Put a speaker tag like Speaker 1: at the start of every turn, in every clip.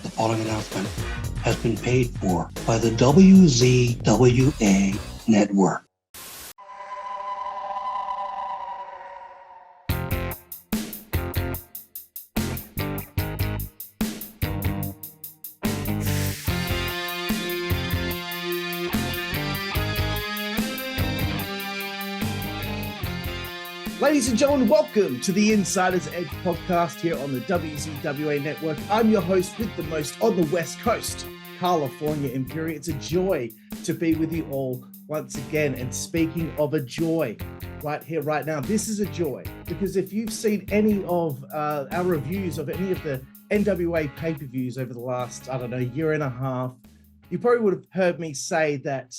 Speaker 1: The following announcement has been paid for by the WZWA Network.
Speaker 2: Ladies and gentlemen, welcome to the Insider's Edge podcast here on the WZWA Network. I'm your host with the most on the West Coast, Karlifornia Imperial. It's a joy to be with you all once again. And speaking of a joy, right here, right now, this is a joy because if you've seen any of our reviews of any of the NWA pay-per-views over the last, year and a half, you probably would have heard me say that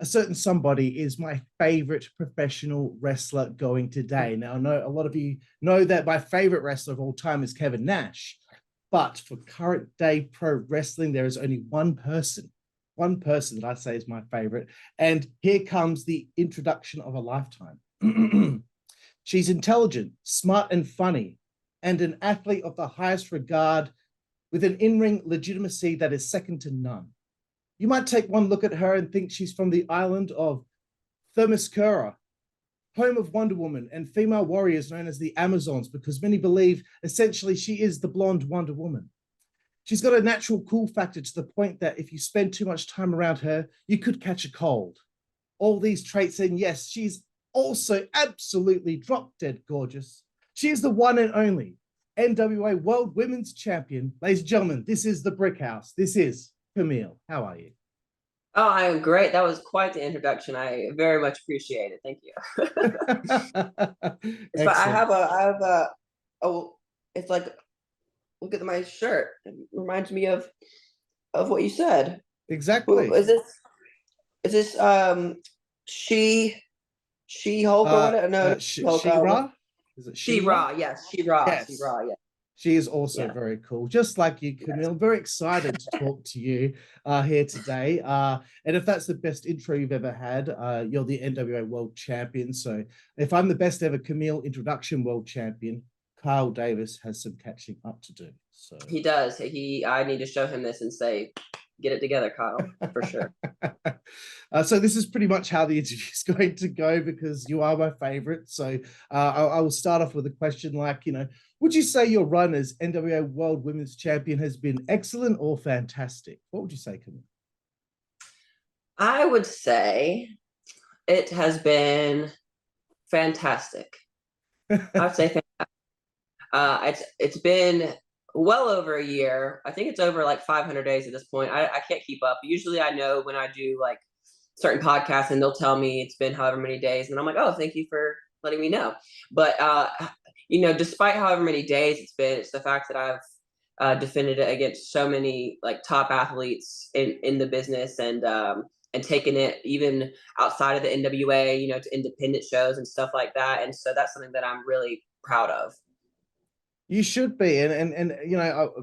Speaker 2: a certain somebody is my favorite professional wrestler going today. Now, I know a lot of you know that my favorite wrestler of all time is Kevin Nash, but for current day pro wrestling, there is only one person that I say is my favorite. And here comes the introduction of a lifetime. She's intelligent, smart, and funny, and an athlete of the highest regard with an in-ring legitimacy that is second to none. You might take one look at her and think she's from the island of Themyscira, home of Wonder Woman and female warriors known as the Amazons, because many believe essentially she is the blonde Wonder Woman. She's got a natural cool factor to the point that if you spend too much time around her, you could catch a cold. All these traits, and yes, she's also absolutely drop-dead gorgeous. She is the one and only NWA World Women's Champion. Ladies and gentlemen, this is the Brick House. This is Camille. How are you?
Speaker 3: Oh, I am great. That was quite the introduction. I very much appreciate it. Thank you. It's like, look at my shirt. It reminds me of what you said.
Speaker 2: Exactly.
Speaker 3: Is this She-Hulk or whatever? No,
Speaker 2: She-Ra? Is it
Speaker 3: She-Ra? Yes, She-Ra.
Speaker 2: Yes.
Speaker 3: She-Ra, yeah.
Speaker 2: She is also very cool, just like you, Camille. I'm very excited to talk to you here today. And if that's the best intro you've ever had, you're the NWA World Champion. So if I'm the best ever Camille introduction World Champion, Kyle Davis has some catching up to do. So
Speaker 3: he does. I need to show him this and say, get it together, Kyle, for sure.
Speaker 2: So this is pretty much how the interview is going to go because you are my favorite. So I will start off with a question like, would you say your run as NWA World Women's Champion has been excellent or fantastic? What would you say, Camille?
Speaker 3: I would say it has been fantastic. I'd say fantastic. It's been well over a year. I think it's over like 500 days at this point. I can't keep up. Usually I know when I do like certain podcasts and they'll tell me it's been however many days. And I'm like, oh, thank you for letting me know. But, despite however many days it's the fact that I've defended it against so many like top athletes in the business and taken it even outside of the NWA, to independent shows and stuff like that. And so that's something that I'm really proud of.
Speaker 2: You should be, and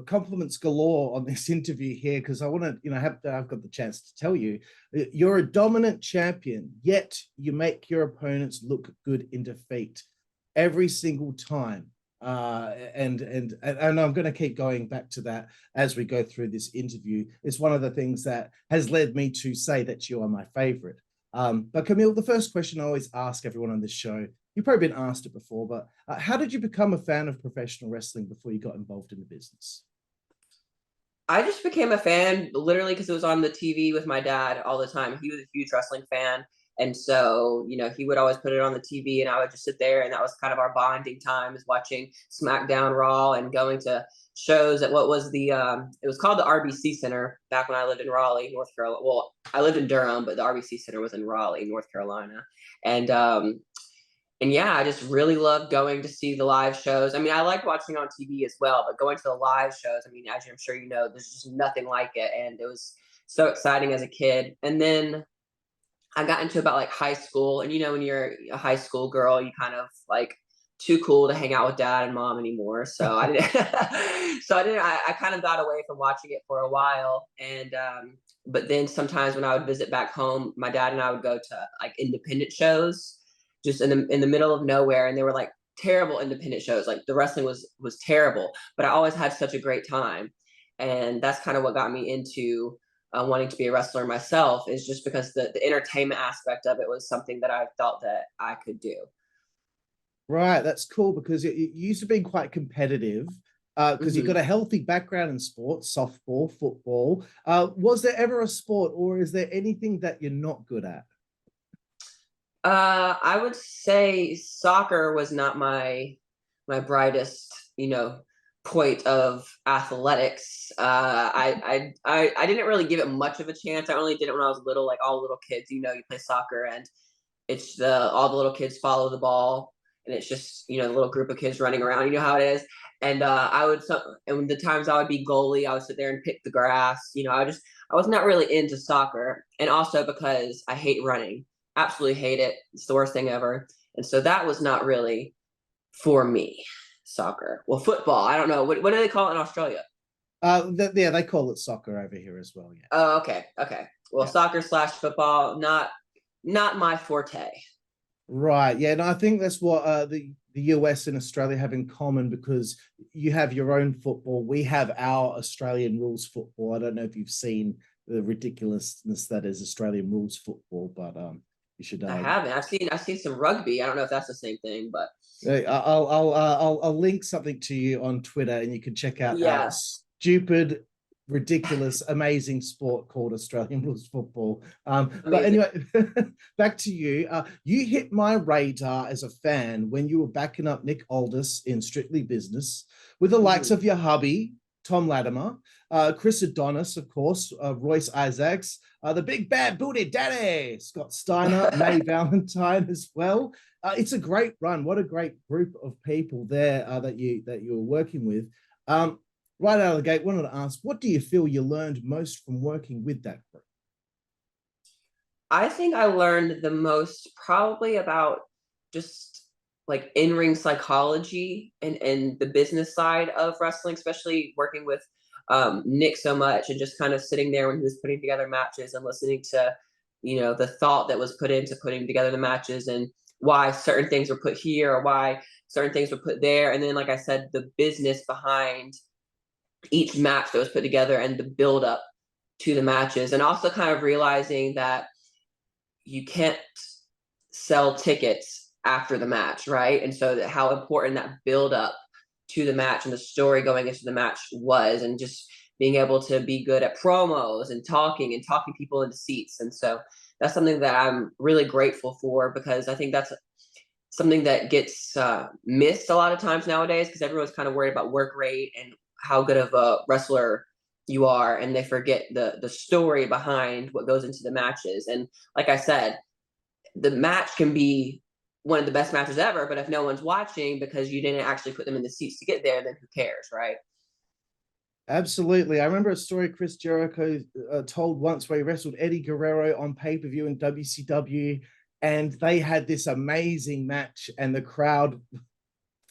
Speaker 2: compliments galore on this interview here because I want to, I've got the chance to tell you, you're a dominant champion, yet you make your opponents look good in defeat every single time. And I'm going to keep going back to that as we go through this interview. It's one of the things that has led me to say that you are my favorite. But Camille, the first question I always ask everyone on this show, you've probably been asked it before, but how did you become a fan of professional wrestling before you got involved in the business?
Speaker 3: I just became a fan literally because it was on the TV with my dad all the time. He was a huge wrestling fan. And so, he would always put it on the TV and I would just sit there. And that was kind of our bonding time, is watching SmackDown, Raw, and going to shows at what was it was called the RBC Center back when I lived in Raleigh, North Carolina. Well, I lived in Durham, but the RBC Center was in Raleigh, North Carolina. And yeah, I just really loved going to see the live shows. I mean, I liked watching on TV as well, but going to the live shows, I mean, as I'm sure you know, there's just nothing like it. And it was so exciting as a kid. And then I got into about like high school. And, when you're a high school girl, you kind of like too cool to hang out with dad and mom anymore. So I didn't, I kind of got away from watching it for a while. And, but then sometimes when I would visit back home, my dad and I would go to like independent shows just in the middle of nowhere. And they were like terrible independent shows. Like the wrestling was terrible, but I always had such a great time. And that's kind of what got me into wanting to be a wrestler myself, is just because the entertainment aspect of it was something that I felt that I could do.
Speaker 2: Right, that's cool because it used to be quite competitive because you've got a healthy background in sports, softball, football. Was there ever a sport, or is there anything that you're not good at?
Speaker 3: I would say soccer was not my brightest, point of athletics. I didn't really give it much of a chance. I only did it when I was little, like all little kids. You play soccer and it's all the little kids follow the ball, and it's just the little group of kids running around. You know how it is. And and the times I would be goalie, I would sit there and pick the grass. I was not really into soccer, and also because I hate running, absolutely hate it. It's the worst thing ever, and so that was not really for me. Soccer, well, football. I don't know what do they call it in Australia.
Speaker 2: Yeah, they call it soccer over here as well. Yeah.
Speaker 3: Oh, okay. Well,
Speaker 2: Yeah.
Speaker 3: soccer / football, not my forte.
Speaker 2: Right. Yeah. And I think that's what the US and Australia have in common, because you have your own football. We have our Australian rules football. I don't know if you've seen the ridiculousness that is Australian rules football, but you should.
Speaker 3: I haven't. I've seen some rugby. I don't know if that's the same thing, but
Speaker 2: I'll link something to you on Twitter, and you can check out our
Speaker 3: yeah.
Speaker 2: stupid, ridiculous, amazing sport called Australian rules football. But
Speaker 3: Amazing.
Speaker 2: anyway, back to you. You hit my radar as a fan when you were backing up Nick Aldis in Strictly Business with the likes of your hubby, Tom Latimer, Chris Adonis, of course, Royce Isaacs, the big bad booty daddy, Scott Steiner, May Valentine as well. It's a great run. What a great group of people there that you were working with. Right out of the gate, wanted to ask, what do you feel you learned most from working with that group?
Speaker 3: I think I learned the most probably about just like in-ring psychology and the business side of wrestling, especially working with Nick so much, and just kind of sitting there when he was putting together matches and listening to, the thought that was put into putting together the matches, and why certain things were put here or why certain things were put there. And then, like I said, the business behind each match that was put together and the build up to the matches, and also kind of realizing that you can't sell tickets after the match, right? And so how important that build up to the match and the story going into the match was, and just being able to be good at promos and talking people into seats. And so that's something that I'm really grateful for, because I think that's something that gets missed a lot of times nowadays, because everyone's kind of worried about work rate and how good of a wrestler you are, and they forget the story behind what goes into the matches. And like I said, the match can be one of the best matches ever, but if no one's watching because you didn't actually put them in the seats to get there, then who cares, right?
Speaker 2: Absolutely. I remember a story Chris Jericho told once where he wrestled Eddie Guerrero on pay-per-view in WCW, and they had this amazing match, and the crowd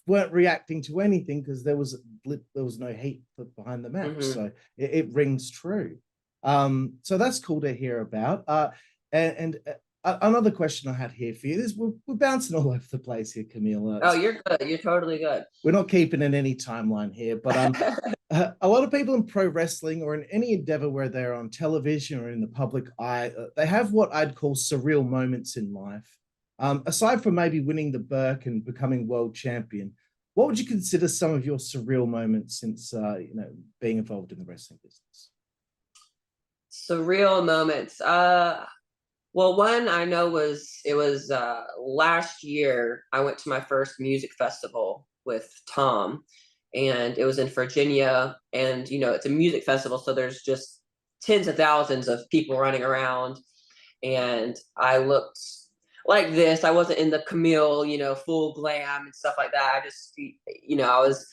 Speaker 2: weren't reacting to anything because there was no heat behind the match. So it rings true. So that's cool to hear about. And another question I had here for you is, we're bouncing all over the place here, Camille.
Speaker 3: Oh, you're good. You're totally good.
Speaker 2: We're not keeping in any timeline here, but a lot of people in pro wrestling or in any endeavor where they're on television or in the public eye, they have what I'd call surreal moments in life. Aside from maybe winning the Burke and becoming world champion, what would you consider some of your surreal moments since being involved in the wrestling business?
Speaker 3: Surreal moments. Well, one I know was last year. I went to my first music festival with Tom, and it was in Virginia. And it's a music festival, so there's just tens of thousands of people running around. And I looked like this. I wasn't in the Camille, full glam and stuff like that. I just, I was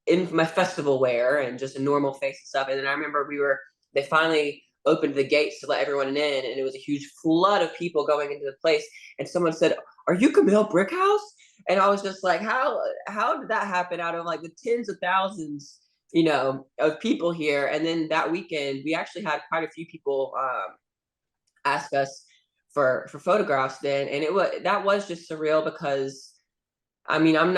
Speaker 3: in my festival wear and just a normal face and stuff. And then I remember they finally opened the gates to let everyone in, and it was a huge flood of people going into the place. And someone said, "Are you Camille Brickhouse?" And I was just like, how did that happen out of like the tens of thousands, of people here? And then that weekend, we actually had quite a few people ask us for photographs then. And that was just surreal, because I mean, I'm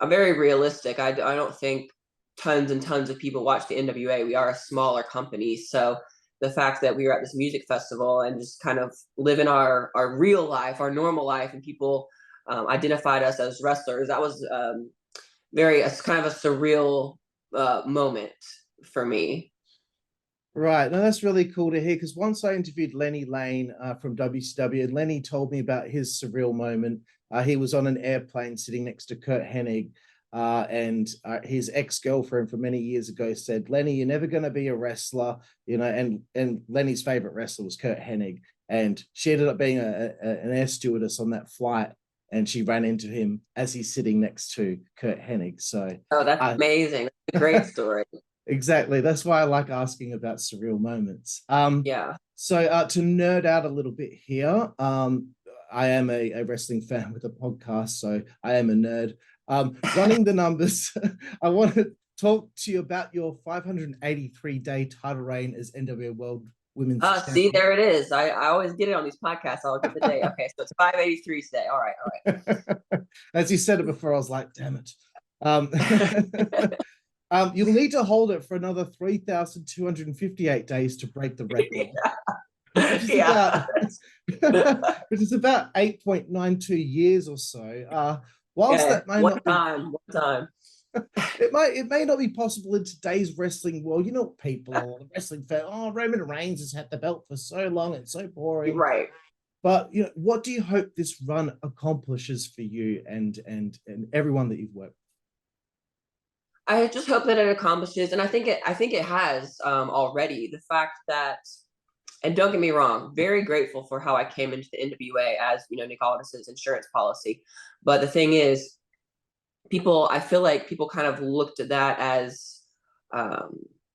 Speaker 3: very realistic. I don't think tons and tons of people watch the NWA. We are a smaller company, so the fact that we were at this music festival and just kind of living our real life, our normal life, and people identified us as wrestlers, that was it's kind of a surreal moment for me.
Speaker 2: Right. No, that's really cool to hear, because once I interviewed Lenny Lane from WCW, and Lenny told me about his surreal moment. He was on an airplane sitting next to Kurt Hennig, and his ex-girlfriend from many years ago said, "Lenny, you're never going to be a wrestler," and Lenny's favorite wrestler was Kurt Hennig, and she ended up being an air stewardess on that flight, and she ran into him as he's sitting next to Kurt Hennig. So,
Speaker 3: oh, that's amazing. That's a great story.
Speaker 2: Exactly. That's why I like asking about surreal moments.
Speaker 3: Yeah.
Speaker 2: So to nerd out a little bit here, I am a wrestling fan with a podcast, so I am a nerd. Running the numbers, I want to talk to you about your 583-day title reign as NWA World Women's Champion.
Speaker 3: See, there it is. I always get it on these podcasts. I'll get the day. Okay, so it's 583 today. All right.
Speaker 2: As you said it before, I was like, damn it. You'll need to hold it for another 3,258 days to break the record. Which is about 8.92 years or so. Whilst that may
Speaker 3: one time.
Speaker 2: It may not be possible in today's wrestling world. You know what people are, the wrestling fan, Roman Reigns has had the belt for so long, it's so boring.
Speaker 3: Right.
Speaker 2: But what do you hope this run accomplishes for you and everyone that you've worked with?
Speaker 3: I just hope that it accomplishes, and I think it has already. The fact that, and don't get me wrong, very grateful for how I came into the NWA as Nick Aldis's insurance policy. But the thing is, I feel like people kind of looked at that as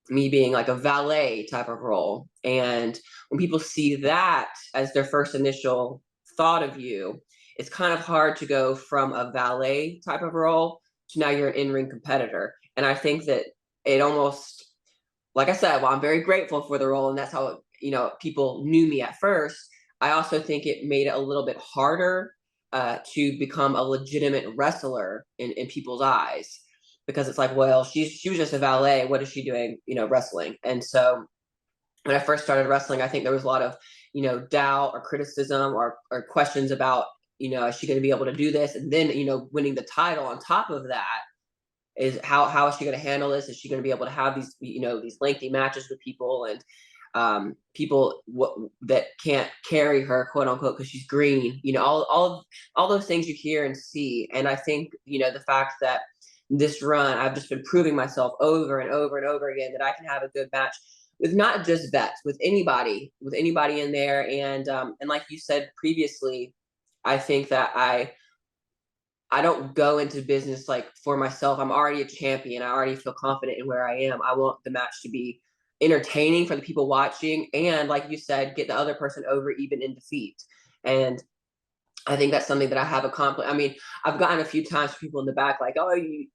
Speaker 3: me being like a valet type of role, and when people see that as their first initial thought of you, it's kind of hard to go from a valet type of role to now you're an in-ring competitor. And I think that it almost, like I said, while I'm very grateful for the role, and that's how, people knew me at first, I also think it made it a little bit harder to become a legitimate wrestler in people's eyes, because it's like, well, she was just a valet. What is she doing, wrestling? And so when I first started wrestling, I think there was a lot of, doubt or criticism or questions about, is she going to be able to do this? And then, winning the title on top of that, is how is she going to handle this? Is she going to be able to have these, these lengthy matches with people and people that can't carry her, quote unquote, because she's green, all those things you hear and see. And I think, the fact that this run, I've just been proving myself over and over and over again that I can have a good match with not just vets, with anybody in there. And like you said previously, I think that I don't go into business like for myself. I'm already a champion. I already feel confident in where I am. I want the match to be entertaining for the people watching, and like you said, get the other person over even in defeat. And I think that's something that I have accomplished. I mean, I've gotten a few times from people in the back like, oh, you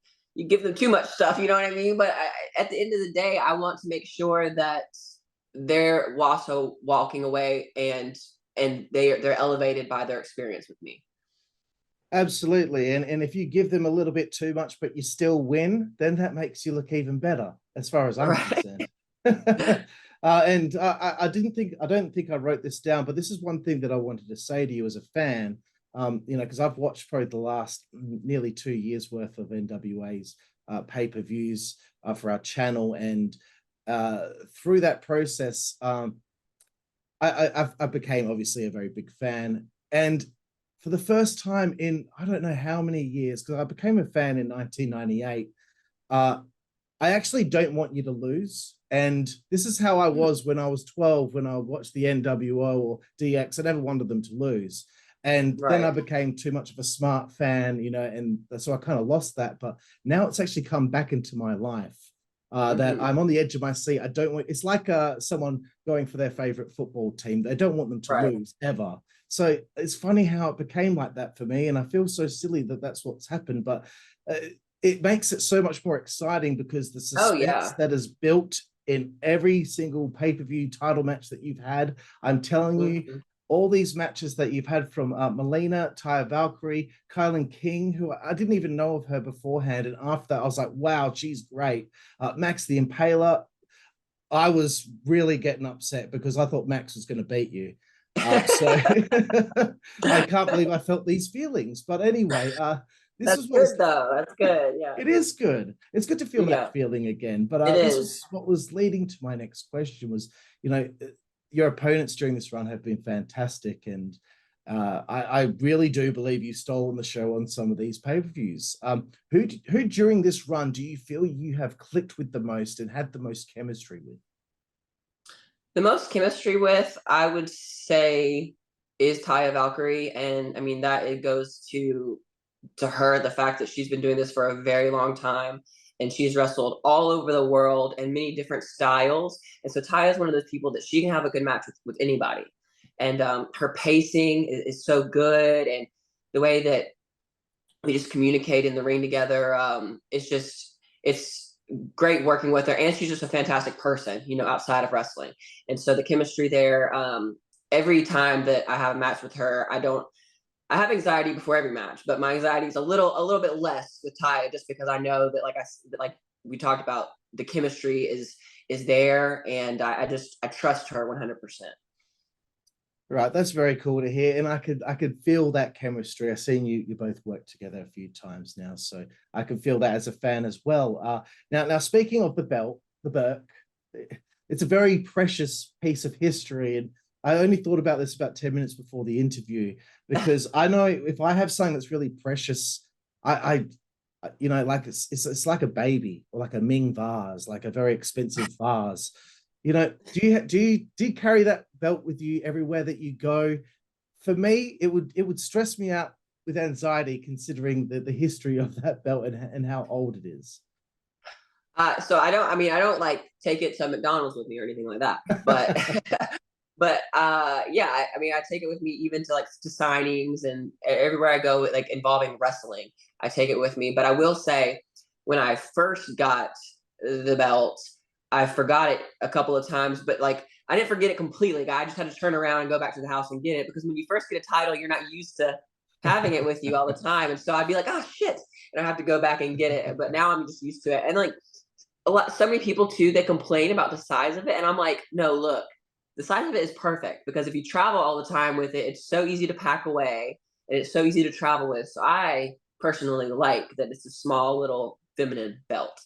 Speaker 3: give them too much stuff, you know what I mean? But at the end of the day, I want to make sure that they're also walking away and they're elevated by their experience with me.
Speaker 2: Absolutely. And if you give them a little bit too much, but you still win, then that makes you look even better, as far as I'm concerned. And I don't think I wrote this down, but this is one thing that I wanted to say to you as a fan, because I've watched probably the last nearly 2 years worth of NWA's pay-per-views for our channel. And through that process, I became obviously a very big fan. And for the first time in, I don't know how many years, because I became a fan in 1998, I actually don't want you to lose. And this is how I was when I was 12, when I watched the NWO or DX. I never wanted them to lose. And then I became too much of a smart fan, and so I kind of lost that. But now it's actually come back into my life, that I'm on the edge of my seat. I don't want, it's like someone going for their favorite football team. They don't want them to lose ever. So it's funny how it became like that for me. And I feel so silly that that's what's happened, but it makes it so much more exciting, because the suspense that is built in every single pay-per-view title match that you've had, I'm telling you, all these matches that you've had from Melina, Taya Valkyrie, Kylan King, who I didn't even know of her beforehand. And after that, I was like, wow, she's great. Max the Impaler, I was really getting upset because I thought Max was going to beat you. So I can't believe I felt these feelings. But anyway, this
Speaker 3: That's
Speaker 2: was what
Speaker 3: good
Speaker 2: was,
Speaker 3: though. That's good. Yeah.
Speaker 2: it is good. It's good to feel
Speaker 3: Yeah.
Speaker 2: that feeling again. But
Speaker 3: It
Speaker 2: this
Speaker 3: is.
Speaker 2: was what was leading to my next question was, you know, your opponents during this run have been fantastic. And I really do believe you've stolen the show on some of these pay-per-views. Who during this run do you feel you have clicked with the most and had the most chemistry with?
Speaker 3: The most chemistry with, I would say, is Taya Valkyrie. And I mean, that it goes to her, the fact that she's been doing this for a very long time and she's wrestled all over the world in many different styles. And so Taya is one of those people that she can have a good match with anybody. And her pacing is so good. And the way that we just communicate in the ring together, it's great working with her. And she's just a fantastic person, you know, outside of wrestling. And so the chemistry there, every time that I have a match with her, I have anxiety before every match, but my anxiety is a little bit less with Taya, just because I know that, like we talked about, the chemistry is there, and I trust her 100%.
Speaker 2: Right, that's very cool to hear, and I could feel that chemistry. I've seen you both work together a few times now, so I can feel that as a fan as well. Now speaking of the belt, the Burke, it's a very precious piece of history, and I only thought about this about 10 minutes before the interview, because I know if I have something that's really precious, I you know, like it's like a baby or like a Ming vase, like a very expensive vase. You know, do you carry that belt with you everywhere that you go? For me, it would stress me out with anxiety, considering the history of that belt and how old it is.
Speaker 3: So I don't like take it to McDonald's with me or anything like that, but but yeah, I mean, I take it with me even to signings and everywhere I go, like involving wrestling. I take it with me. But I will say, when I first got the belt, I forgot it a couple of times, but I didn't forget it completely. I just had to turn around and go back to the house and get it, because when you first get a title, you're not used to having it with you all the time. And so I'd be like, oh shit, and I have to go back and get it. But now I'm just used to it. And so many people too, they complain about the size of it. And I'm like, no, look, the size of it is perfect, because if you travel all the time with it, it's so easy to pack away and it's so easy to travel with. So I personally like that it's a small little feminine belt.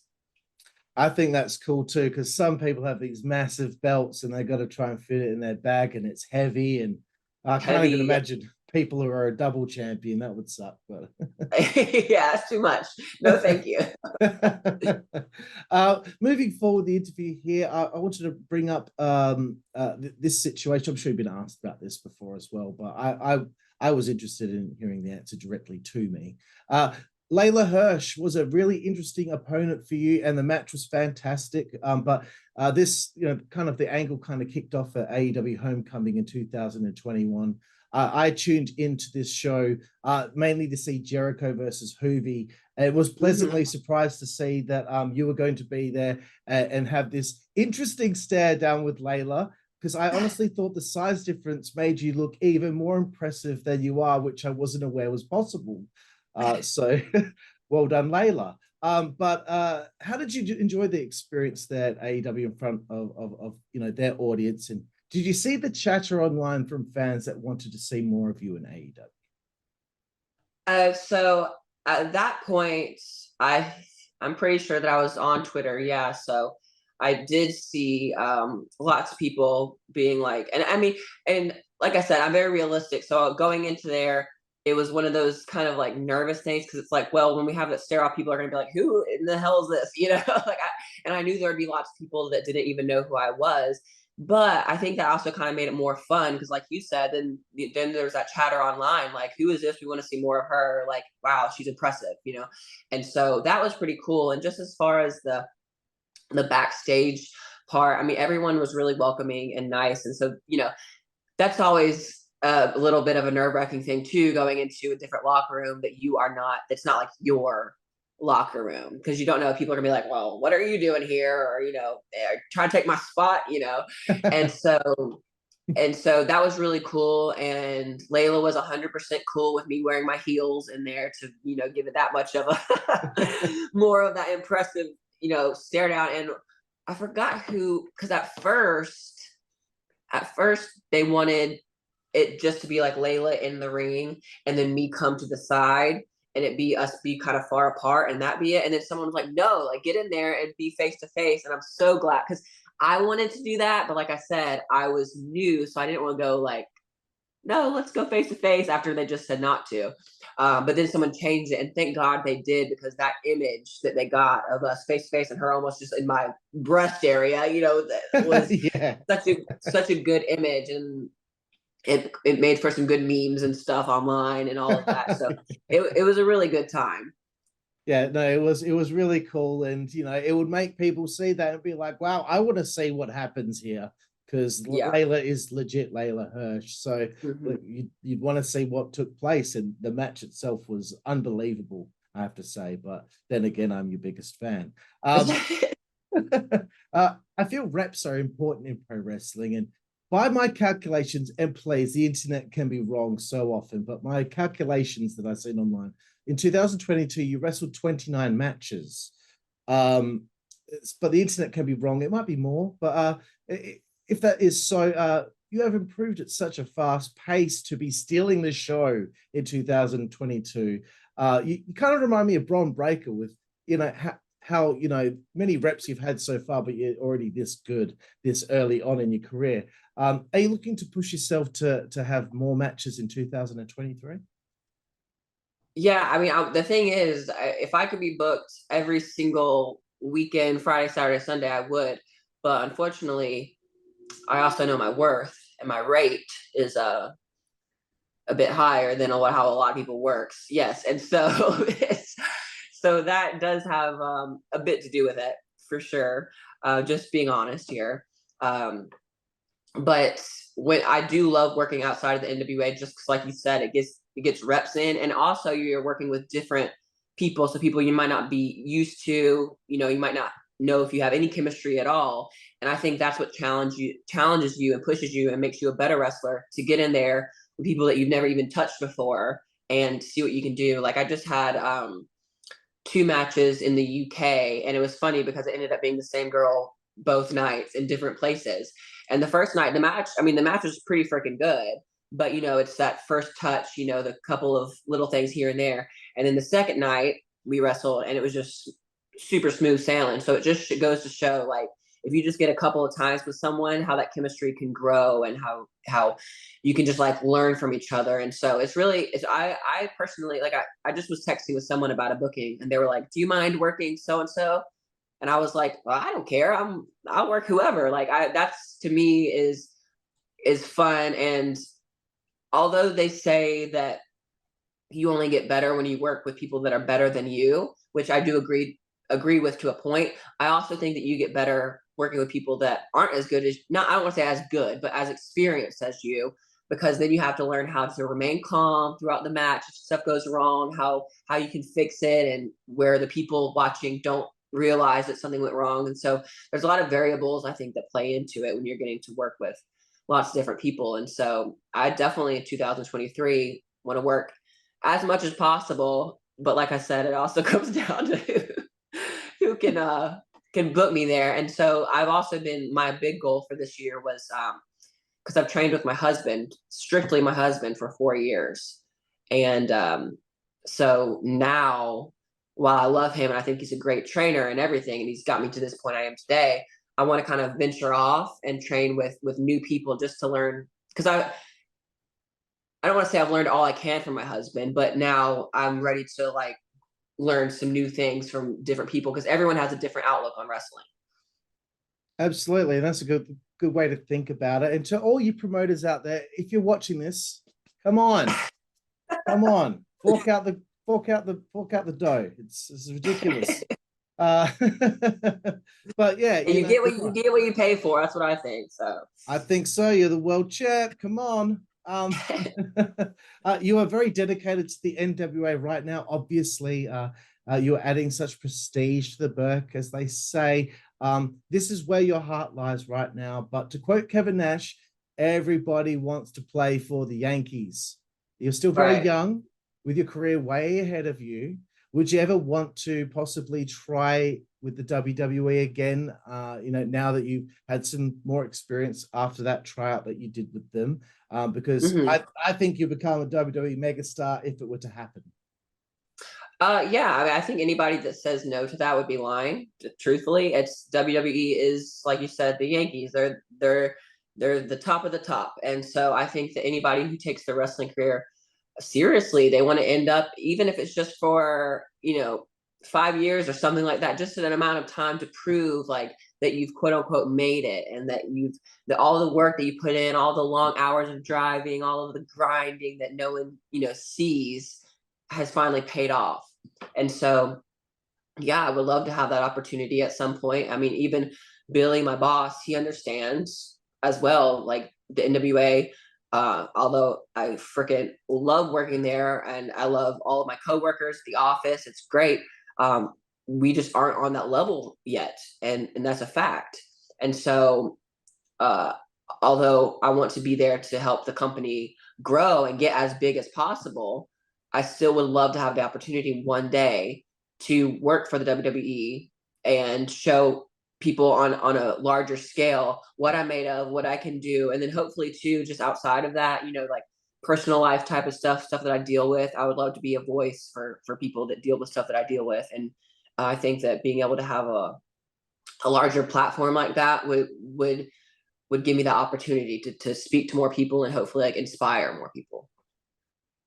Speaker 2: I think that's cool too, because some people have these massive belts and they got to try and fit it in their bag, and it's heavy. And I can't even imagine people who are a double champion. That would suck. But
Speaker 3: yeah, it's too much. No, thank you.
Speaker 2: Moving forward, the interview here, I wanted to bring up this situation. I'm sure you've been asked about this before as well, but I was interested in hearing the answer directly to me. Leyla Hirsch was a really interesting opponent for you, and the match was fantastic. But this, you know, kind of the angle kind of kicked off at AEW Homecoming in 2021. I tuned into this show mainly to see Jericho versus Hoovy, and was pleasantly surprised to see that you were going to be there and have this interesting stare down with Leyla, because I honestly thought the size difference made you look even more impressive than you are, which I wasn't aware was possible. So well done, Leyla. But how did you enjoy the experience there at AEW in front of you know, their audience? And did you see the chatter online from fans that wanted to see more of you in AEW?
Speaker 3: So at that point, I'm pretty sure that I was on Twitter. Yeah, so I did see lots of people being like, and I mean, and like I said, I'm very realistic. So going into there, it was one of those kind of nervous things, because it's like, well, when we have that stare off, people are gonna be like, who in the hell is this? You know, and I knew there would be lots of people that didn't even know who I was. But I think that also kind of made it more fun, because like you said, then there's that chatter online, like, who is this? We want to see more of her. Like, wow, she's impressive, you know? And so that was pretty cool. And just as far as the backstage part, I mean, everyone was really welcoming and nice. And so, you know, that's always a little bit of a nerve-wracking thing too, going into a different locker room that it's not like your locker room, because you don't know if people are gonna be like, well, what are you doing here? Or, you know, they're trying to take my spot, you know? And so And so that was really cool. And Leyla was 100% cool with me wearing my heels in there to, give it that much of a more of that impressive, stare down. And I forgot who, because at first they wanted it just to be like Leyla in the ring and then me come to the side and it be us be kind of far apart and that be it. And then someone was like, no, like get in there and be face to face. And I'm so glad because I wanted to do that. But like I said, I was new. So I didn't want to go like, no, let's go face to face after they just said not to. But then someone changed it, and thank God they did, because that image that they got of us face to face and her almost just in my breast area, that was
Speaker 2: Yeah.
Speaker 3: such a good image, and it made for some good memes and stuff online and all of that. So it was a really good time.
Speaker 2: Yeah, no, it was really cool, and it would make people see that and be like, wow, I want to see what happens here, because
Speaker 3: Yeah.
Speaker 2: Leyla is legit Leyla Hirsch. So
Speaker 3: Mhm.
Speaker 2: you'd want to see what took place, and the match itself was unbelievable, I have to say. But then again, I'm your biggest fan. I feel reps are important in pro wrestling, and by my calculations, and please, the internet can be wrong so often, but my calculations that I've seen online, in 2022, you wrestled 29 matches. But the internet can be wrong. It might be more, but if that is so, you have improved at such a fast pace to be stealing the show in 2022. You kind of remind me of Bron Breakker with, how many reps you've had so far, but you're already this good this early on in your career. Are you looking to push yourself to have more matches in 2023?
Speaker 3: Yeah, I mean, the thing is, if I could be booked every single weekend, Friday, Saturday, Sunday, I would. But unfortunately, I also know my worth, and my rate is a bit higher than how a lot of people works. Yes, and so so that does have a bit to do with it for sure. Just being honest here. But when I do love working outside of the NWA, just 'cause like you said, it gets reps in, and also you're working with different people, so people you might not be used to, you might not know if you have any chemistry at all. And I think that's what challenges you and pushes you and makes you a better wrestler, to get in there with people that you've never even touched before and see what you can do. Like I just had two matches in the UK, and it was funny because it ended up being the same girl both nights in different places. And the first night, the match was pretty freaking good, but it's that first touch, the couple of little things here and there. And then the second night we wrestled, and it was just super smooth sailing. So it just goes to show, like, if you just get a couple of times with someone, how that chemistry can grow, and how you can just like learn from each other. And so I personally, like, I just was texting with someone about a booking, and they were like, do you mind working so and so? And I was like, well, I don't care. I'll work whoever. Like, that's, to me, is fun. And although they say that you only get better when you work with people that are better than you, which I do agree with to a point, I also think that you get better working with people that aren't as good as, not, I don't want to say as good, but as experienced as you, because then you have to learn how to remain calm throughout the match if stuff goes wrong, how you can fix it, and where the people watching don't realize that something went wrong. And so there's a lot of variables, I think, that play into it when you're getting to work with lots of different people. And so I definitely, in 2023, want to work as much as possible. But like I said, it also comes down to who can book me there. And so I've also been, my big goal for this year was, because I've trained with my husband, strictly my husband, for 4 years. And so now, while I love him and I think he's a great trainer and everything, and he's got me to this point I am today, I want to kind of venture off and train with new people, just to learn. Because I don't want to say I've learned all I can from my husband, but now I'm ready to like learn some new things from different people, because everyone has a different outlook on wrestling.
Speaker 2: Absolutely, and that's a good way to think about it. And to all you promoters out there, if you're watching this, come on, fork out the dough. It's ridiculous. But yeah,
Speaker 3: And you get what you pay for. That's what I think. So
Speaker 2: I think so. You're the world champ. Come on. You are very dedicated to the NWA right now. Obviously, you're adding such prestige to the Burke, as they say. This is where your heart lies right now. But to quote Kevin Nash, everybody wants to play for the Yankees. You're still very
Speaker 3: Right.
Speaker 2: young with your career way ahead of you. Would you ever want to possibly try with the WWE again? Now that you've had some more experience after that tryout that you did with them, because
Speaker 3: Mhm.
Speaker 2: I think you become a WWE megastar if it were to happen.
Speaker 3: Yeah, I mean, I think anybody that says no to that would be lying. Truthfully, it's WWE is, like you said, the Yankees. They're the top of the top, and so I think that anybody who takes their wrestling career seriously, they want to end up, even if it's just for 5 years or something like that, just an amount of time to prove like that you've quote unquote made it, and that all the work that you put in, all the long hours of driving, all of the grinding that no one sees has finally paid off. And so, yeah, I would love to have that opportunity at some point. I mean, even Billy, my boss, he understands as well, like the NWA. Although I freaking love working there and I love all of my coworkers, the office, it's great. We just aren't on that level yet, and that's a fact. And so, uh, although I want to be there to help the company grow and get as big as possible, I still would love to have the opportunity one day to work for the WWE and show people on a larger scale what I'm made of, what I can do, and then hopefully too, just outside of that, like personal life type of stuff that I deal with. I would love to be a voice for people that deal with stuff that I deal with, and I think that being able to have a larger platform like that would give me the opportunity to speak to more people and hopefully like inspire more people.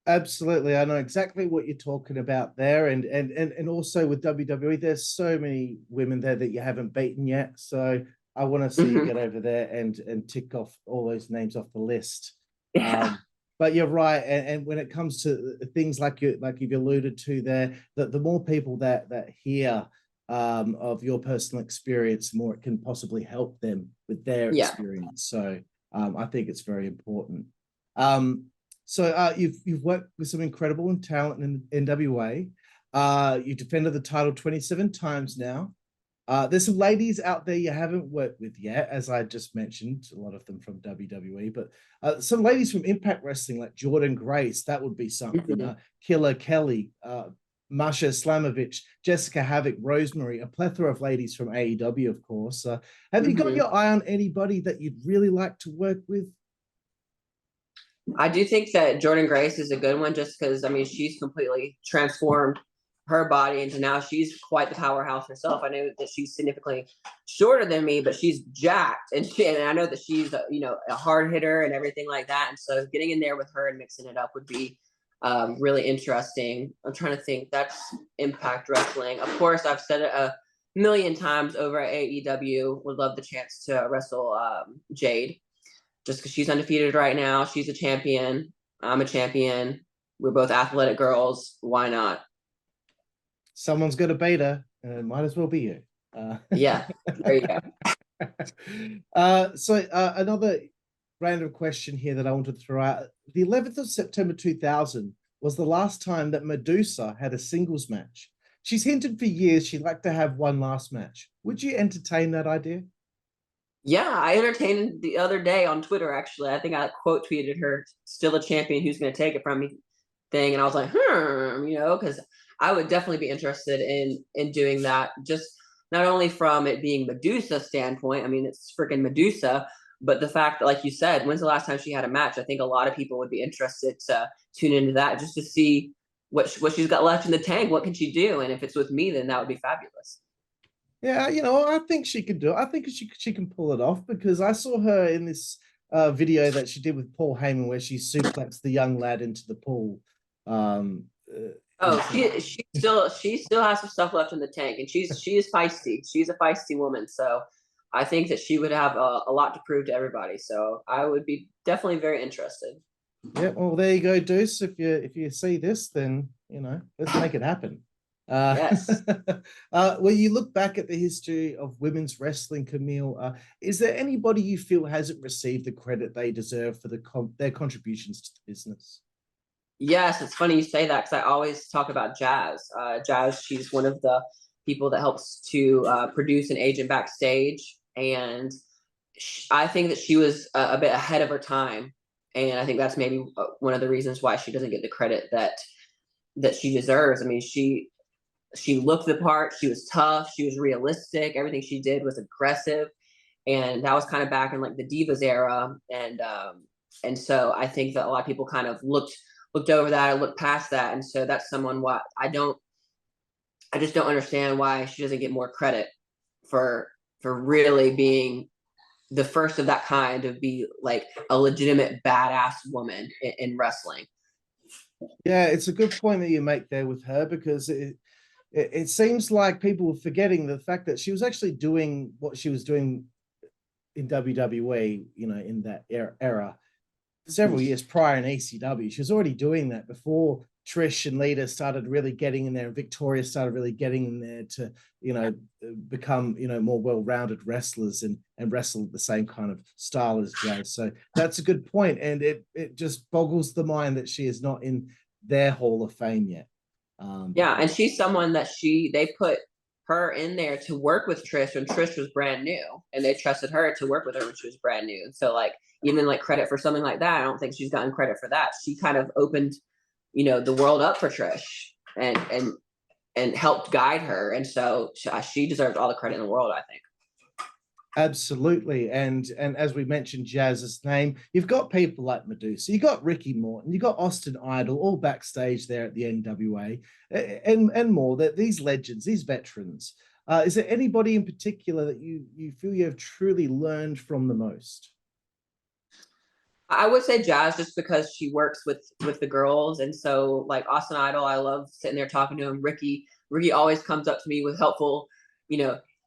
Speaker 2: Absolutely. I know exactly what you're talking about there. And also with WWE, there's so many women there that you haven't beaten yet. So I want to see you
Speaker 3: Mhm.
Speaker 2: get over there and tick off all those names off the list.
Speaker 3: Yeah.
Speaker 2: But you're right. And when it comes to things like you've alluded to there, that the more people that hear of your personal experience, the more it can possibly help them with their
Speaker 3: Yeah.
Speaker 2: experience. So I think it's very important. So you've worked with some incredible and talent in NWA. You defended the title 27 times now. There's some ladies out there you haven't worked with yet, as I just mentioned, a lot of them from WWE, but some ladies from Impact Wrestling like Jordan Grace, that would be something.
Speaker 3: Mhm.
Speaker 2: Killer Kelly, Masha Slamovich, Jessica Havoc, Rosemary, a plethora of ladies from AEW, of course. Have you got
Speaker 3: Mhm.
Speaker 2: your eye on anybody that you'd really like to work with?
Speaker 3: I do think that Jordan Grace is a good one just because, I mean, she's completely transformed her body into now she's quite the powerhouse herself. I know that she's significantly shorter than me, but she's jacked, and I know that she's a hard hitter and everything like that. And so getting in there with her and mixing it up would be really interesting. I'm trying to think. That's Impact Wrestling. Of course, I've said it a million times over at AEW. Would love the chance to wrestle Jade just because she's undefeated right now. She's a champion. I'm a champion. We're both athletic girls. Why not?
Speaker 2: Someone's got to beat her, and it might as well be you.
Speaker 3: Yeah, there you go.
Speaker 2: Another random question here that I wanted to throw out. The 11th of September 2000 was the last time that Medusa had a singles match. She's hinted for years she'd like to have one last match. Would you entertain that idea?
Speaker 3: Yeah, I entertained the other day on Twitter. Actually, I think I quote tweeted her "still a champion, who's going to take it from me" thing, and I was like, because I would definitely be interested in doing that. Just not only from it being Medusa standpoint. I mean, it's freaking Medusa, but the fact that, like you said, when's the last time she had a match? I think a lot of people would be interested to tune into that just to see what she's got left in the tank. What can she do? And if it's with me, then that would be fabulous.
Speaker 2: Yeah, I think she can do it. I think she can pull it off because I saw her in this video that she did with Paul Heyman where she suplexed the young lad into the pool. Um,
Speaker 3: Oh, she still has some stuff left in the tank, and she is feisty. She's a feisty woman, so I think that she would have a lot to prove to everybody. So I would be definitely very interested.
Speaker 2: Yeah, well, there you go, Deuce. If you see this, then let's make it happen.
Speaker 3: Yes.
Speaker 2: When you look back at the history of women's wrestling, Camille, is there anybody you feel hasn't received the credit they deserve for their contributions to the business?
Speaker 3: Yes, it's funny you say that because I always talk about Jazz. Jazz, she's one of the people that helps to produce an agent backstage, and I think that she was a bit ahead of her time, and I think that's maybe one of the reasons why she doesn't get the credit that she deserves. I mean, she looked the part. She was tough. She was realistic. Everything she did was aggressive, and that was kind of back in like the Divas era. And so I think that a lot of people kind of looked over that or looked past that, and so that's someone what I just don't understand why she doesn't get more credit for really being the first of that kind to be like a legitimate badass woman in wrestling.
Speaker 2: Yeah, it's a good point that you make there with her, because it seems like people were forgetting the fact that she was actually doing what she was doing in WWE, in that era several years prior in ECW. She was already doing that before Trish and Lita started really getting in there, and Victoria started really getting in there to, become, more well-rounded wrestlers and wrestle the same kind of style as Jazz. So that's a good point. And it just boggles the mind that she is not in their Hall of Fame yet.
Speaker 3: Yeah, and she's someone that they put her in there to work with Trish when Trish was brand new, and they trusted her to work with her when she was brand new. And so, like, even like credit for something like that, I don't think she's gotten credit for that. She kind of opened, the world up for Trish and helped guide her, and so she deserves all the credit in the world, I think.
Speaker 2: Absolutely. And as we mentioned Jazz's name, you've got people like Medusa, you got Ricky Morton, you got Austin Idol, all backstage there at the NWA, and more. That these legends, these veterans. Is there anybody in particular that you feel you have truly learned from the most?
Speaker 3: I would say Jazz, just because she works with the girls, and so like Austin Idol, I love sitting there talking to him. Ricky always comes up to me with helpful,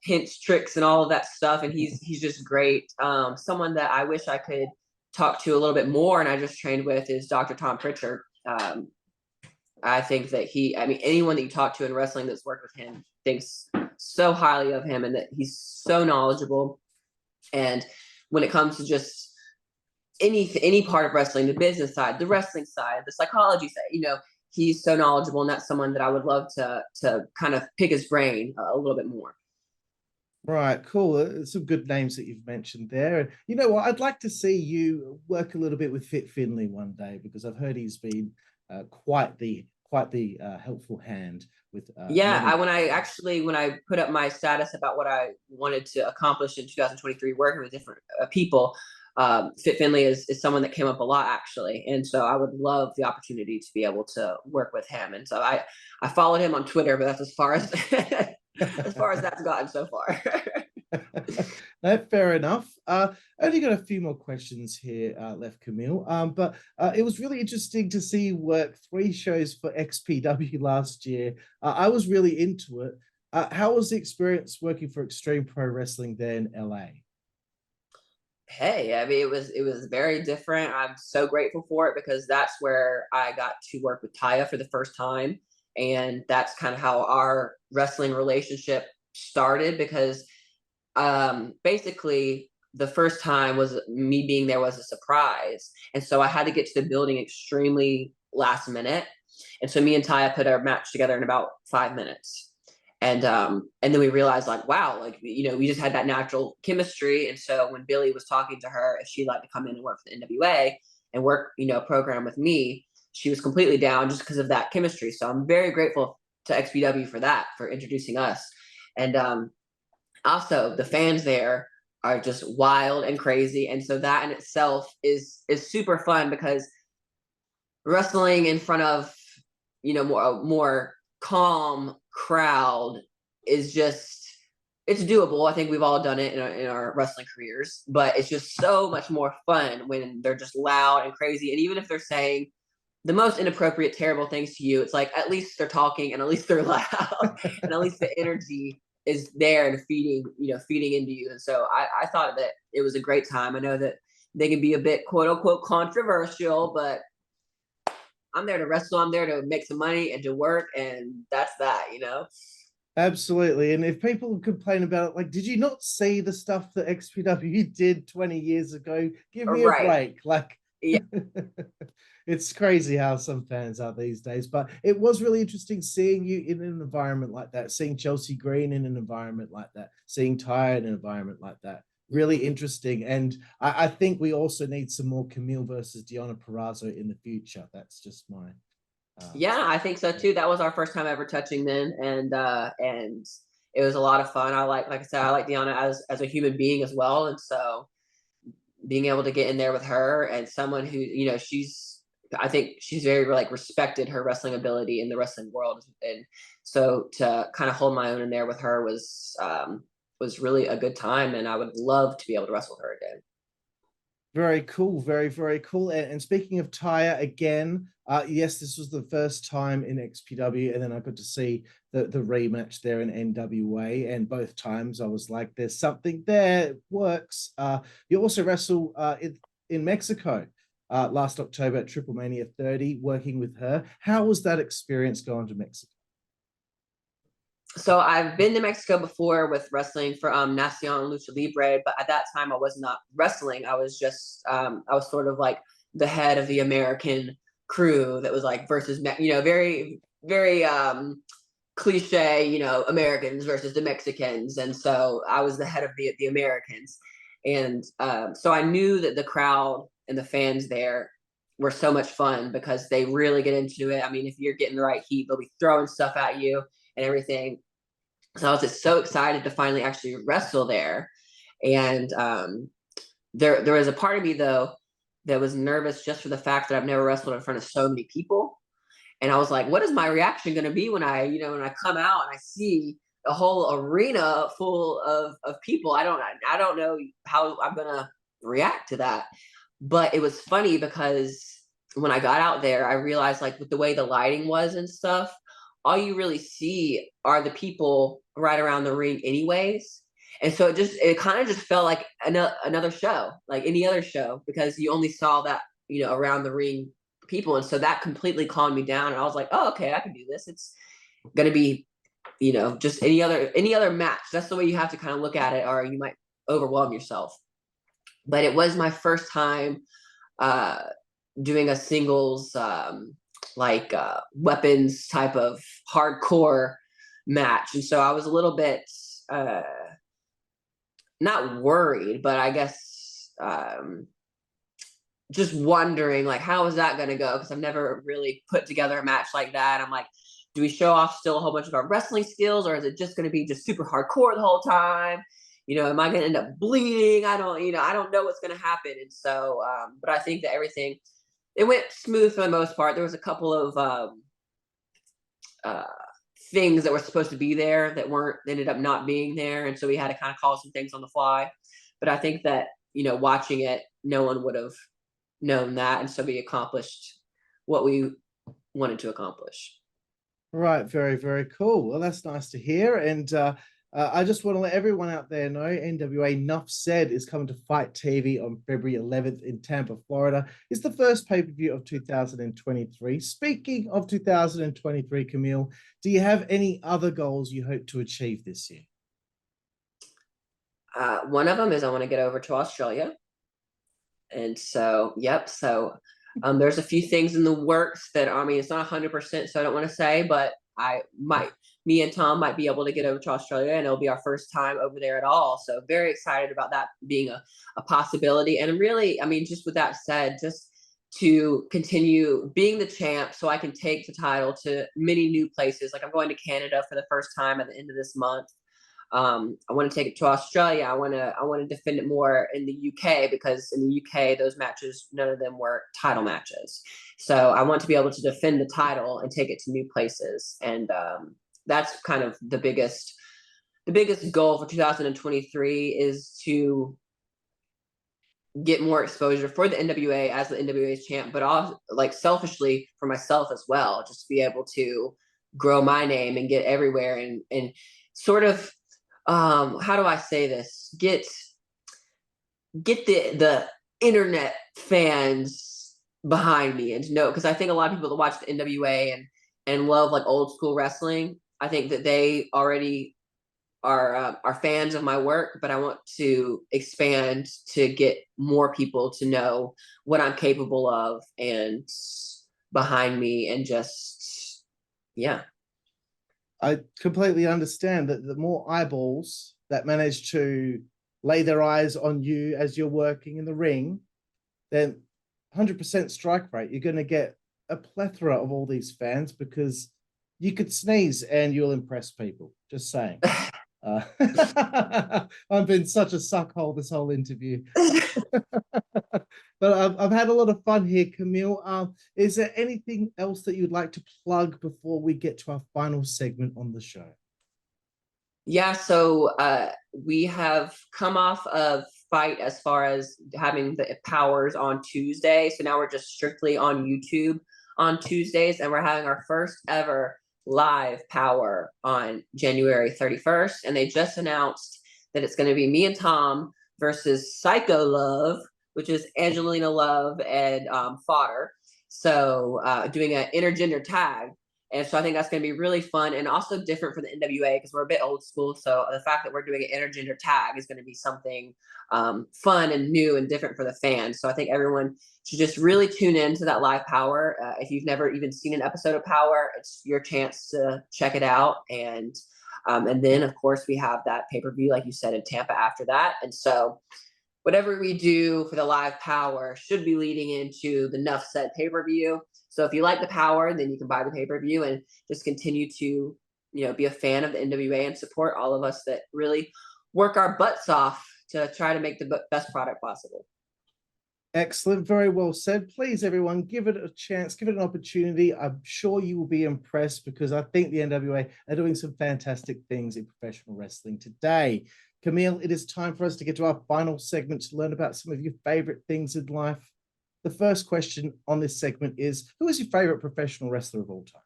Speaker 3: hints, tricks, and all of that stuff, and he's just great. Someone that I wish I could talk to a little bit more, and I just trained with, is Dr. Tom Pritchard. I think that anyone that you talk to in wrestling that's worked with him thinks so highly of him, and that he's so knowledgeable. And when it comes to just any part of wrestling, the business side, the wrestling side, the psychology side, he's so knowledgeable, and that's someone that I would love to kind of pick his brain a little bit more.
Speaker 2: Right, cool. Some good names that you've mentioned there. You know what? I'd like to see you work a little bit with Fit Finlay one day, because I've heard he's been quite the helpful hand with.
Speaker 3: Yeah, when I put up my status about what I wanted to accomplish in 2023, working with different people, Fit Finlay is someone that came up a lot, actually, and so I would love the opportunity to be able to work with him. And so I followed him on Twitter, but that's as far as as far as that's gotten so far.
Speaker 2: No, fair enough. Only got a few more questions here left, Camille. But it was really interesting to see you work 3 shows for XPW last year. I was really into it. How was the experience working for Extreme Pro Wrestling there in LA?
Speaker 3: Hey, I mean, it was very different. I'm so grateful for it, because that's where I got to work with Taya for the first time, and that's kind of how our wrestling relationship started. Because basically the first time was me being there was a surprise, and so I had to get to the building extremely last minute, and so me and Taya put our match together in about 5 minutes. And then we realized, like, wow, like, we just had that natural chemistry. And so when Billy was talking to her if she'd like to come in and work for the NWA and work, a program with me, she was completely down, just because of that chemistry. So I'm very grateful to XPW for that, for introducing us. And also the fans there are just wild and crazy, and so that in itself is super fun, because wrestling in front of more calm crowd is just, it's doable. I think we've all done it in our wrestling careers, but it's just so much more fun when they're just loud and crazy. And even if they're saying the most inappropriate, terrible things to you, it's like, at least they're talking, and at least they're loud, and at least the energy is there and feeding into you. And so I thought that it was a great time. I know that they can be a bit quote unquote controversial, but I'm there to wrestle. I'm there to make some money and to work, and that's that.
Speaker 2: Absolutely. And if people complain about it, like, did you not see the stuff that XPW did 20 years ago? Give me a break. Like,
Speaker 3: yeah.
Speaker 2: It's crazy how some fans are these days. But it was really interesting seeing you in an environment like that, seeing Chelsea Green in an environment like that, seeing Ty in an environment like that. Really interesting. And I think we also need some more Camille versus Deonna Purrazzo in the future. That's just my
Speaker 3: Yeah, I think so too. That was our first time ever touching then, and it was a lot of fun. Like I said, I like Deonna as a human being as well, and so being able to get in there with her and someone who, you know, I think she's very like respected her wrestling ability in the wrestling world, and so to kind of hold my own in there with her was really a good time, and I would love to be able to wrestle her again.
Speaker 2: Very cool, very, very cool. And speaking of Taya again, yes, this was the first time in XPW, and then I got to see the rematch there in NWA, and both times I was like, there's something there, it works. You also wrestle in Mexico last October at Triple Mania 30, working with her. How was that experience going to Mexico?
Speaker 3: So I've been to Mexico before with wrestling for Nacion Lucha Libre, but at that time I was not wrestling. I was just I was sort of like the head of the American crew that was like versus very very cliche, Americans versus the Mexicans, and so I was the head of the Americans, and so I knew that the crowd and the fans there were so much fun because they really get into it. I mean, if you're getting the right heat, they'll be throwing stuff at you and everything. So I was just so excited to finally actually wrestle there. And there was a part of me though that was nervous just for the fact that I've never wrestled in front of so many people. And I was like, what is my reaction going to be when I come out and I see a whole arena full of people? I don't know how I'm going to react to that. But it was funny because when I got out there, I realized like with the way the lighting was and stuff, all you really see are the people right around the ring anyways. And so it kind of just felt like another show, like any other show, because you only saw that, around the ring people. And so that completely calmed me down. And I was like, oh, okay, I can do this. It's going to be, just any other match. That's the way you have to kind of look at it, or you might overwhelm yourself. But it was my first time doing a singles weapons type of hardcore match, and so I was a little bit not worried, but I guess just wondering like how is that going to go, because I've never really put together a match like that. I'm like, do we show off still a whole bunch of our wrestling skills, or is it just going to be just super hardcore the whole time? Am I going to end up bleeding? I don't know what's going to happen. And so but I think that it went smooth for the most part. There was a couple of things that were supposed to be there that ended up not being there. And so we had to kind of call some things on the fly. But I think that, watching it, no one would have known that. And so we accomplished what we wanted to accomplish.
Speaker 2: Right. Very, very cool. Well, that's nice to hear. And I just want to let everyone out there know NWA Nuff Said is coming to Fight TV on February 11th in Tampa, Florida. It's the first pay-per-view of 2023. Speaking of 2023, Camille, do you have any other goals you hope to achieve this year?
Speaker 3: One of them is I want to get over to Australia. And so, yep. So there's a few things in the works that, it's not 100%, so I don't want to say, but me and Tom might be able to get over to Australia, and it'll be our first time over there at all. So very excited about that being a possibility. And really, just with that said, just to continue being the champ so I can take the title to many new places. Like I'm going to Canada for the first time at the end of this month. I want to take it to Australia. I want to defend it more in the UK, because in the UK, those matches, none of them were title matches. So I want to be able to defend the title and take it to new places. And that's kind of the biggest goal for 2023 is to get more exposure for the NWA as the NWA's champ, but also like selfishly for myself as well, just to be able to grow my name and get everywhere and sort of, how do I say this? Get the internet fans behind me, and because I think a lot of people that watch the NWA and love like old school wrestling, I think that they already are fans of my work, but I want to expand to get more people to know what I'm capable of and behind me, and just, yeah.
Speaker 2: I completely understand that the more eyeballs that manage to lay their eyes on you as you're working in the ring, then 100% strike rate, you're going to get a plethora of all these fans because you could sneeze and you'll impress people. Just saying. I've been such a suckhole this whole interview. But I've had a lot of fun here, Camille. Is there anything else that you'd like to plug before we get to our final segment on the show?
Speaker 3: Yeah, so we have come off of Fight as far as having the powers on Tuesday. So now we're just strictly on YouTube on Tuesdays, and we're having our first ever live power on January 31st. And they just announced that it's going to be me and Tom versus Psycho Love, which is Angelina Love and Fodder. So doing an intergender tag. And so I think that's going to be really fun and also different for the NWA because we're a bit old school. So the fact that we're doing an intergender tag is going to be something fun and new and different for the fans. So I think everyone should just really tune in to that live Power. If you've never even seen an episode of Power, it's your chance to check it out. And then, of course, we have that pay-per-view, like you said, in Tampa after that. And so whatever we do for the live Power should be leading into the Nuff Said pay-per-view. So if you like the Power, then you can buy the pay-per-view and just continue to, be a fan of the NWA and support all of us that really work our butts off to try to make the best product possible.
Speaker 2: Excellent. Very well said. Please, everyone, give it a chance, give it an opportunity. I'm sure you will be impressed because I think the NWA are doing some fantastic things in professional wrestling today. Camille, it is time for us to get to our final segment to learn about some of your favorite things in life. The first question on this segment is, who is your favorite professional wrestler of all time?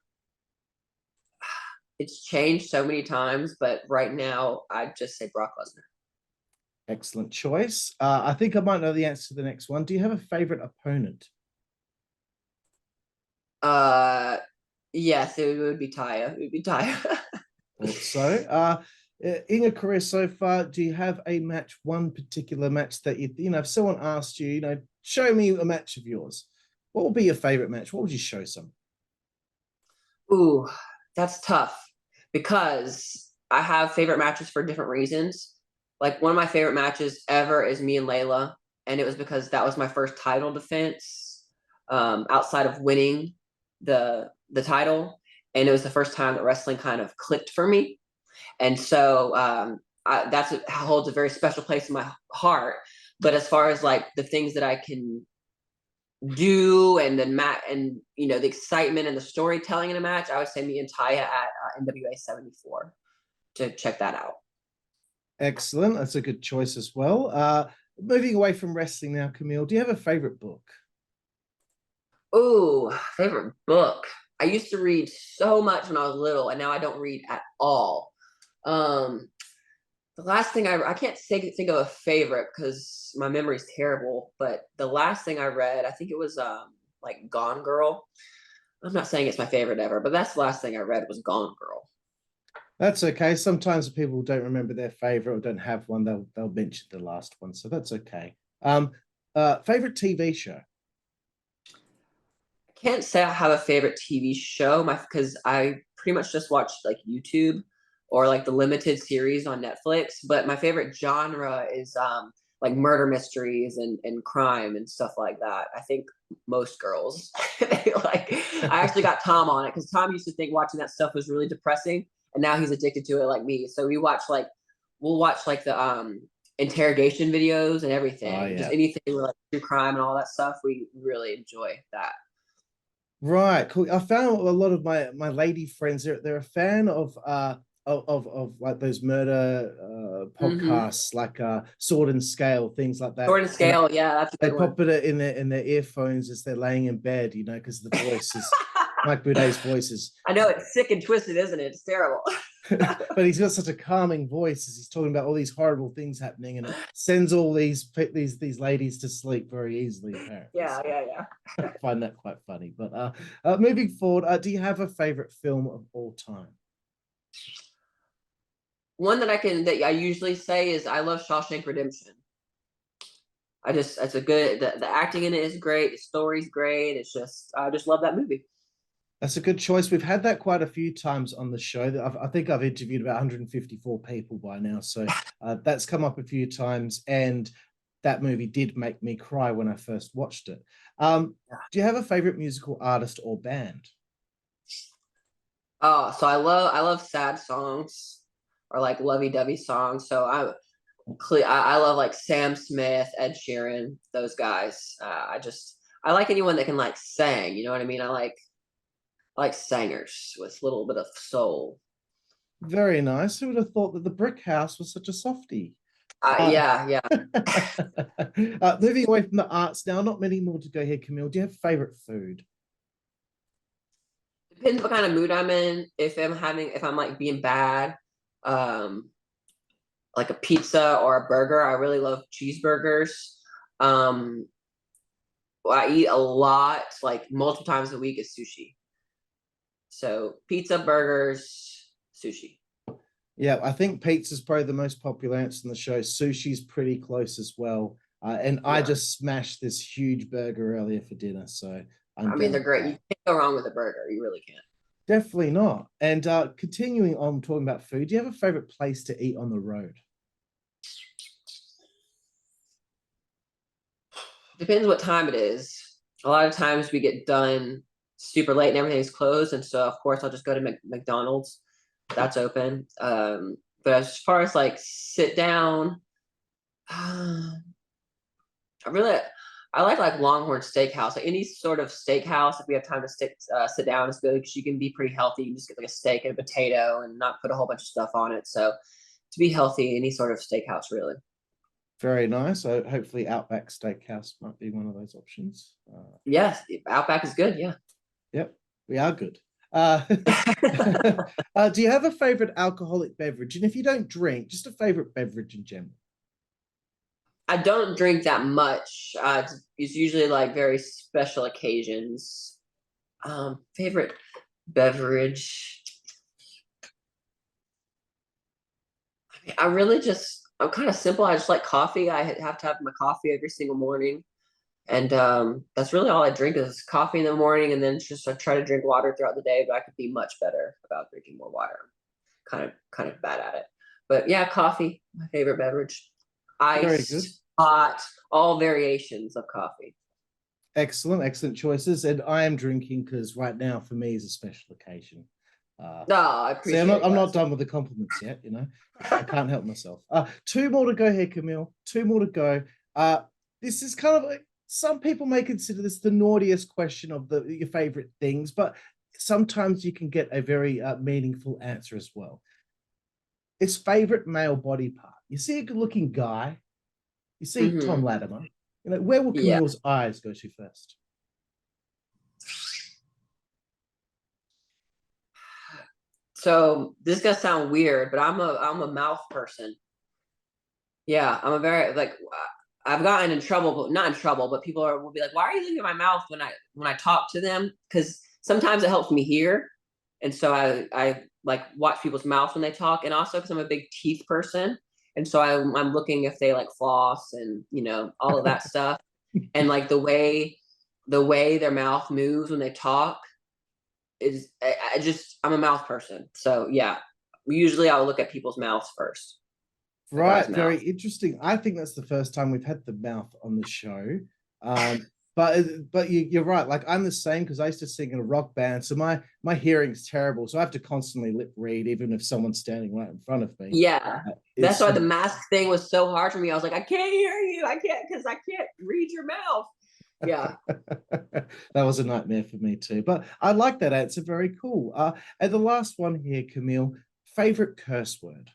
Speaker 3: It's changed so many times, but right now I'd just say Brock Lesnar.
Speaker 2: Excellent choice. I think I might know the answer to the next one. Do you have a favorite opponent?
Speaker 3: Yes, it would be Taya. It would be Taya.
Speaker 2: Also, in your career so far, do you have a match, one particular match that if someone asked you, show me a match of yours, what would be your favorite match? What would you show someone?
Speaker 3: Ooh, that's tough because I have favorite matches for different reasons. Like one of my favorite matches ever is me and Leyla, and it was because that was my first title defense outside of winning the title, and it was the first time that wrestling kind of clicked for me. And so that's holds a very special place in my heart. But as far as like the things that I can do and then the excitement and the storytelling in a match, I would say me and Taya at NWA 74 to check that out.
Speaker 2: Excellent. That's a good choice as well. Moving away from wrestling now, Camille, do you have a favorite book?
Speaker 3: Ooh, favorite book. I used to read so much when I was little, and now I don't read at all. The last thing I can't think of a favorite because my memory's terrible, but the last thing I read, I think it was like Gone Girl. I'm not saying it's my favorite ever, but that's the last thing I read was Gone Girl.
Speaker 2: That's okay. Sometimes people don't remember their favorite or don't have one. They'll mention the last one, so that's okay. Favorite TV show?
Speaker 3: I can't say I have a favorite TV show, because I pretty much just watch like YouTube or like the limited series on Netflix. But my favorite genre is like murder mysteries and crime and stuff like that. I think most girls I actually got Tom on it because Tom used to think watching that stuff was really depressing, and now he's addicted to it like me. So we'll watch the interrogation videos and everything.
Speaker 2: Oh, yeah.
Speaker 3: Just anything with like true crime and all that stuff. We really enjoy that.
Speaker 2: Right, cool. I found a lot of my lady friends, they're a fan of like those murder podcasts, like Sword and Scale, things like that.
Speaker 3: Sword and Scale, yeah, that's a good
Speaker 2: they
Speaker 3: one.
Speaker 2: pop it in their earphones as they're laying in bed, because the voice is Mike Boudet's voice is.
Speaker 3: I know it's sick and twisted, isn't it? It's terrible.
Speaker 2: But he's got such a calming voice as he's talking about all these horrible things happening, and it sends all these ladies to sleep very easily. Apparently.
Speaker 3: Yeah.
Speaker 2: I find that quite funny. But moving forward, do you have a favorite film of all time?
Speaker 3: One that I usually say is I love Shawshank Redemption. It's a good, the acting in it is great, the story's great. I just love that movie.
Speaker 2: That's a good choice. We've had that quite a few times on the show. I think I've interviewed about 154 people by now. So that's come up a few times. And that movie did make me cry when I first watched it. Do you have a favorite musical artist or band?
Speaker 3: Oh, so I love sad songs or like lovey-dovey songs. So I love like Sam Smith, Ed Sheeran, those guys. I like anyone that can like sing. You know what I mean? I like singers with a little bit of soul.
Speaker 2: Very nice. Who would have thought that the Brick House was such a softie? Uh,
Speaker 3: Yeah, yeah.
Speaker 2: moving away from the arts now, not many more to go here, Camille. Do you have favorite food?
Speaker 3: Depends what kind of mood I'm in. If I'm like being bad, um, like a pizza or a burger. I really love cheeseburgers. Um, what I eat a lot, like multiple times a week, is sushi. So pizza, burgers, sushi.
Speaker 2: Yeah, I think pizza's probably the most popular answer in the show. Sushi's pretty close as well. And I
Speaker 3: Yeah.
Speaker 2: just smashed this huge burger earlier for dinner, so I'm
Speaker 3: I mean,
Speaker 2: down
Speaker 3: they're
Speaker 2: with
Speaker 3: great. You
Speaker 2: that.
Speaker 3: can't go wrong with a burger. You really can't.
Speaker 2: Definitely not. And continuing on talking about food, do you have a favorite place to eat on the road?
Speaker 3: Depends what time it is. A lot of times we get done super late and everything's closed, and so of course I'll just go to McDonald's. That's open. But as far as like sit down, I really I like Longhorn Steakhouse. Like any sort of steakhouse, if we have time to sit down, it's good because you can be pretty healthy. You can just get like a steak and a potato and not put a whole bunch of stuff on it. So to be healthy, any sort of steakhouse really.
Speaker 2: Very nice. So hopefully Outback Steakhouse might be one of those options.
Speaker 3: Yes, Outback is good. Yeah.
Speaker 2: Yep, we are good. Do you have a favorite alcoholic beverage? And if you don't drink, just a favorite beverage in general.
Speaker 3: I don't drink that much. It's usually like very special occasions. Favorite beverage. I really I'm kind of simple. I just like coffee. I have to have my coffee every single morning. And that's really all I drink is coffee in the morning, and then just I try to drink water throughout the day. But I could be much better about drinking more water. I'm kind of bad at it. But yeah, coffee, my favorite beverage.
Speaker 2: Very good.
Speaker 3: Iced, hot, all variations of coffee.
Speaker 2: Excellent, excellent choices. And I am drinking because right now for me is a special occasion.
Speaker 3: No, I
Speaker 2: See,
Speaker 3: appreciate it.
Speaker 2: I'm not done with the compliments yet, you know. I can't help myself. Two more to go here, Camille. Two more to go. This is kind of like some people may consider this the naughtiest question of your favorite things, but sometimes you can get a very meaningful answer as well. It's favorite male body part. You see a good-looking guy, you see Tom Latimer. You know, where will
Speaker 3: Yeah.
Speaker 2: Camille's eyes go to first?
Speaker 3: So this is gonna sound weird, but I'm a mouth person. Yeah, I'm a very like I've gotten in trouble, but not in trouble, but will be like, "Why are you looking at my mouth when I talk to them?" Because sometimes it helps me hear, and so I like watch people's mouths when they talk, and also because I'm a big teeth person, and so I'm looking if they like floss and all of that stuff, and like the way their mouth moves when they talk is I'm a mouth person, so yeah, usually I'll look at people's mouths first. A
Speaker 2: Right,
Speaker 3: guy's
Speaker 2: very
Speaker 3: mouth.
Speaker 2: interesting. I think that's the first time we've had the mouth on the show. But you're right. Like I'm the same because I used to sing in a rock band, so my hearing's terrible. So I have to constantly lip read, even if someone's standing right in front of me.
Speaker 3: Yeah. That's
Speaker 2: It's
Speaker 3: why the mask thing was so hard for me. I was like, I can't hear you. I can't because I can't read your mouth. Yeah.
Speaker 2: that was a nightmare for me too. But I like that answer. Very cool. And the last one here, Camille. Favorite curse word.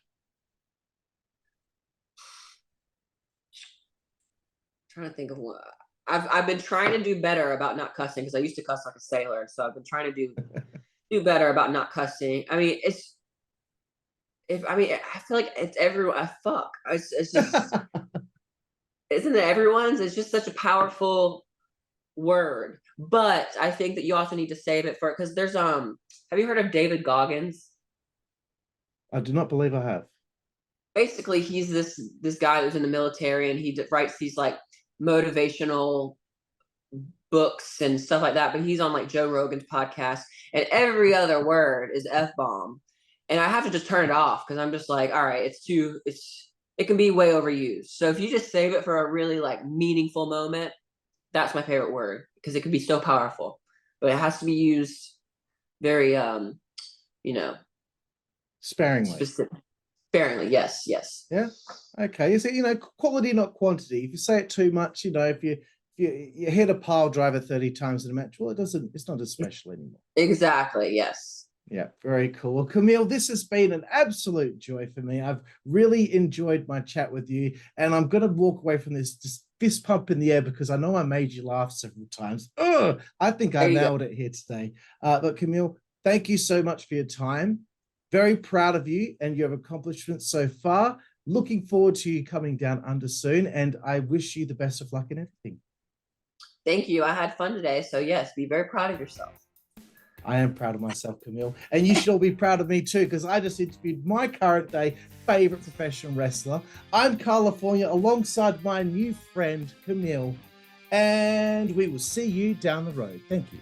Speaker 3: Trying to think of what I've been trying to do better about not cussing because I used to cuss like a sailor. So I've been trying to do better about not cussing. I mean, I feel like it's everyone. Fuck. It's just isn't it everyone's? It's just such a powerful word. But I think that you also need to save it for because there's have you heard of David Goggins?
Speaker 2: I do not believe I have.
Speaker 3: Basically he's this guy who's in the military and he writes these like motivational books and stuff like that, but he's on like Joe Rogan's podcast, and every other word is F-bomb. And I have to just turn it off because I'm just like, all right, it can be way overused. So if you just save it for a really like meaningful moment, that's my favorite word because it can be so powerful. But it has to be used very
Speaker 2: Sparingly.
Speaker 3: specific. Sparingly, yes.
Speaker 2: Yeah. Okay. Is it, quality, not quantity? If you say it too much, if you hit a pile driver 30 times in a match, well, it's not as special anymore.
Speaker 3: Exactly, yes.
Speaker 2: Yeah, very cool. Well, Camille, this has been an absolute joy for me. I've really enjoyed my chat with you, and I'm going to walk away from this just fist pump in the air because I know I made you laugh several times. I think I nailed it here today. But Camille, thank you so much for your time. Very proud of you and your accomplishments so far. Looking forward to you coming down under soon, and I wish you the best of luck in everything.
Speaker 3: Thank you. I had fun today. So yes, be very proud of yourself.
Speaker 2: I am proud of myself, Camille. And you should all be proud of me too, because I just interviewed my current day favorite professional wrestler. I'm Karlifornia alongside my new friend, Camille. And we will see you down the road. Thank you.